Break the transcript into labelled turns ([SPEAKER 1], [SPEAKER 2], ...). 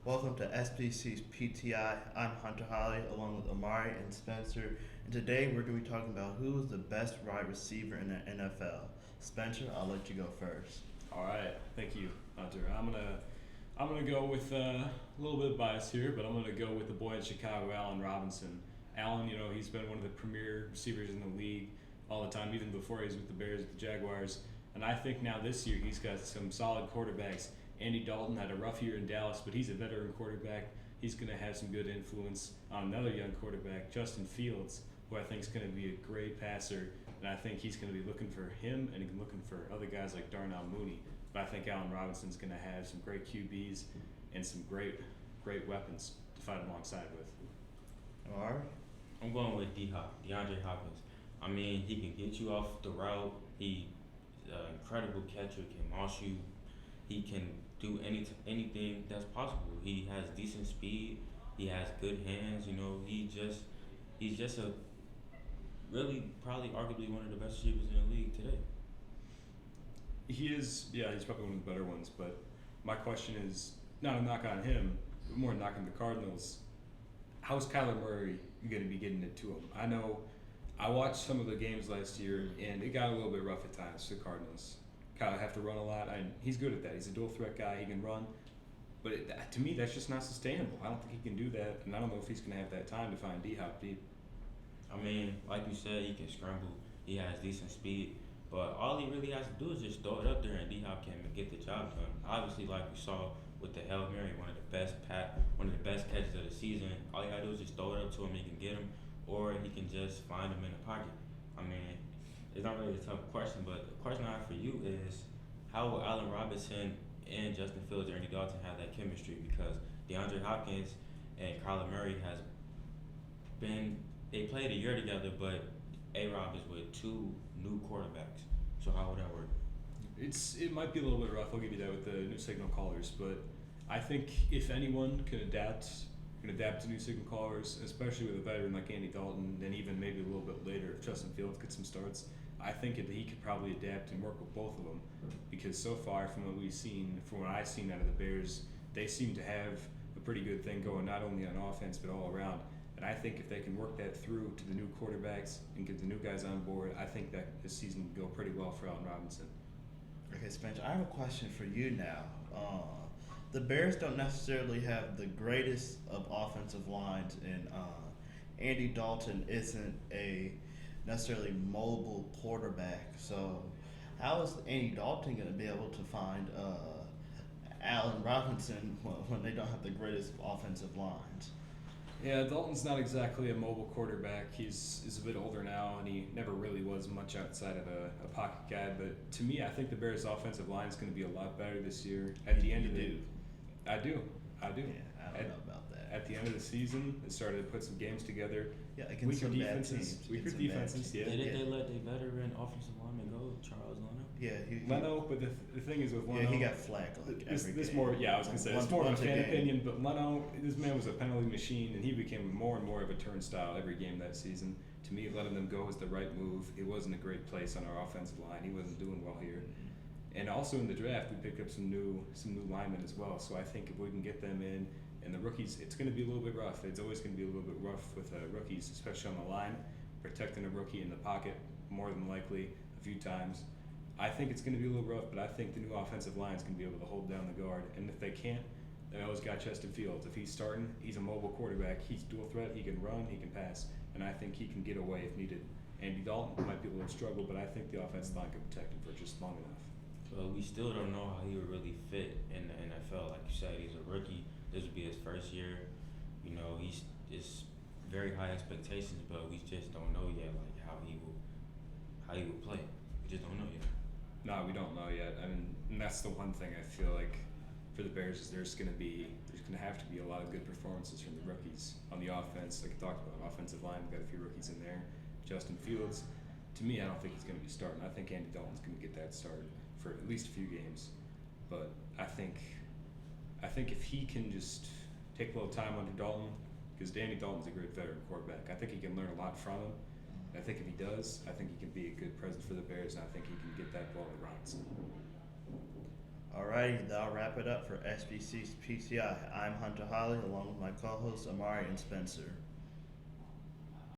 [SPEAKER 1] Welcome to SBC's PTI. I'm Hunter Holly along with Amari and Spencer. And today we're going to be talking about who is the best wide receiver in the NFL. Spencer, I'll let you go first.
[SPEAKER 2] All right, thank you, Hunter. I'm gonna go with a little bit of bias here, but I'm gonna go with the boy in Chicago, Allen Robinson. Allen, he's been one of the premier receivers in the league all the time, even before he was with the Bears, with the Jaguars. And I think now this year he's got some solid quarterbacks. Andy Dalton had a rough year in Dallas, but he's a veteran quarterback. He's going to have some good influence on another young quarterback, Justin Fields, who I think is going to be a great passer. And I think he's going to be looking for him and looking for other guys like Darnell Mooney. But I think Allen Robinson's going to have some great QBs and some great weapons to fight alongside with.
[SPEAKER 1] Amari?
[SPEAKER 3] I'm going with DeAndre Hopkins. I mean, he can get you off the route. He's an incredible catcher, can launch you. He can do anything that's possible. He has decent speed. He has good hands. He's just a really probably arguably one of the best receivers in the league today.
[SPEAKER 2] He is, yeah, he's probably one of the better ones. But my question is not a knock on him, but more a knock on the Cardinals. How's Kyler Murray going to be getting it to him? I know I watched some of the games last year, and it got a little bit rough at times for the Cardinals. Kyler have to run a lot, and he's good at that. He's a dual threat guy. He can run, but to me, that's just not sustainable. I don't think he can do that, and I don't know if he's going to have that time to find D-Hop deep.
[SPEAKER 3] I mean, like you said, he can scramble. He has decent speed, but all he really has to do is just throw it up there, and D-Hop can get the job done. Obviously, like we saw with the Hail Mary, one of the best catches of the season. All you gotta do is just throw it up to him. He can get him, or he can just find him in the pocket. I mean, it's not really a tough question, but the question I have for you is how will Allen Robinson and Justin Fields or Andy Dalton have that chemistry? Because DeAndre Hopkins and Kyler Murray they played a year together, but A-Rob is with two new quarterbacks. So how would that work?
[SPEAKER 2] It might be a little bit rough. I'll give you that with the new signal callers, but I think if anyone can adapt to new signal callers, especially with a veteran like Andy Dalton, and even maybe a little bit later if Justin Fields gets some starts, I think that he could probably adapt and work with both of them, because so far from what I've seen out of the Bears, they seem to have a pretty good thing going, not only on offense but all around. And I think if they can work that through to the new quarterbacks and get the new guys on board, I think that this season will go pretty well for Allen Robinson.
[SPEAKER 1] Okay, Spencer, I have a question for you now. The Bears don't necessarily have the greatest of offensive lines, and Andy Dalton isn't a necessarily mobile quarterback. So, how is Andy Dalton going to be able to find Allen Robinson when they don't have the greatest offensive lines?
[SPEAKER 2] Yeah, Dalton's not exactly a mobile quarterback. He's a bit older now, and he never really was much outside of a pocket guy. But to me, I think the Bears' offensive line is going to be a lot better this year. At the end of the, I do.
[SPEAKER 1] Yeah, I don't know about that.
[SPEAKER 2] At the end of the season, they started to put some games together.
[SPEAKER 1] Yeah, against some bad teams.
[SPEAKER 2] Weaker defenses. Yeah.
[SPEAKER 3] Didn't they let their veteran offensive lineman go, Charles Leno?
[SPEAKER 1] Yeah,
[SPEAKER 2] Leno. But the thing is with Leno,
[SPEAKER 1] yeah, he got flagged like every
[SPEAKER 2] this
[SPEAKER 1] game.
[SPEAKER 2] more. Yeah, I was gonna say it's more of a
[SPEAKER 1] Once
[SPEAKER 2] fan
[SPEAKER 1] game.
[SPEAKER 2] opinion. But Leno, this man was a penalty machine, and he became more and more of a turnstile every game that season. To me, letting them go was the right move. It wasn't a great place on our offensive line. He wasn't doing well here. And also in the draft, we picked up some new linemen as well. So I think if we can get them in, and the rookies, it's going to be a little bit rough. It's always going to be a little bit rough with rookies, especially on the line, protecting a rookie in the pocket more than likely a few times. I think it's going to be a little rough, but I think the new offensive line is going to be able to hold down the guard. And if they can't, they always got Justin Fields. If he's starting, he's a mobile quarterback. He's dual threat. He can run. He can pass. And I think he can get away if needed. Andy Dalton might be a little struggle, but I think the offensive line can protect him for just long enough.
[SPEAKER 3] Well, we still don't know how he would really fit in the NFL. Like you said, he's a rookie. This would be his first year. It's very high expectations, but we just don't know yet, like how he will play. We just don't know yet.
[SPEAKER 2] No, we don't know yet. I mean, and that's the one thing I feel like for the Bears is there's going to have to be a lot of good performances from the rookies on the offense. Like I talked about, offensive line, we've got a few rookies in there. Justin Fields, to me, I don't think he's going to be starting. I think Andy Dalton's going to get that start for at least a few games. But I think if he can just take a little time under Dalton, because Danny Dalton's a great veteran quarterback. I think he can learn a lot from him. I think if he does, I think he can be a good presence for the Bears, and I think he can get that ball to Robinson.
[SPEAKER 1] Alrighty, that'll wrap it up for SBC's PTI. I'm Hunter Holly, along with my co-hosts Amari and Spencer.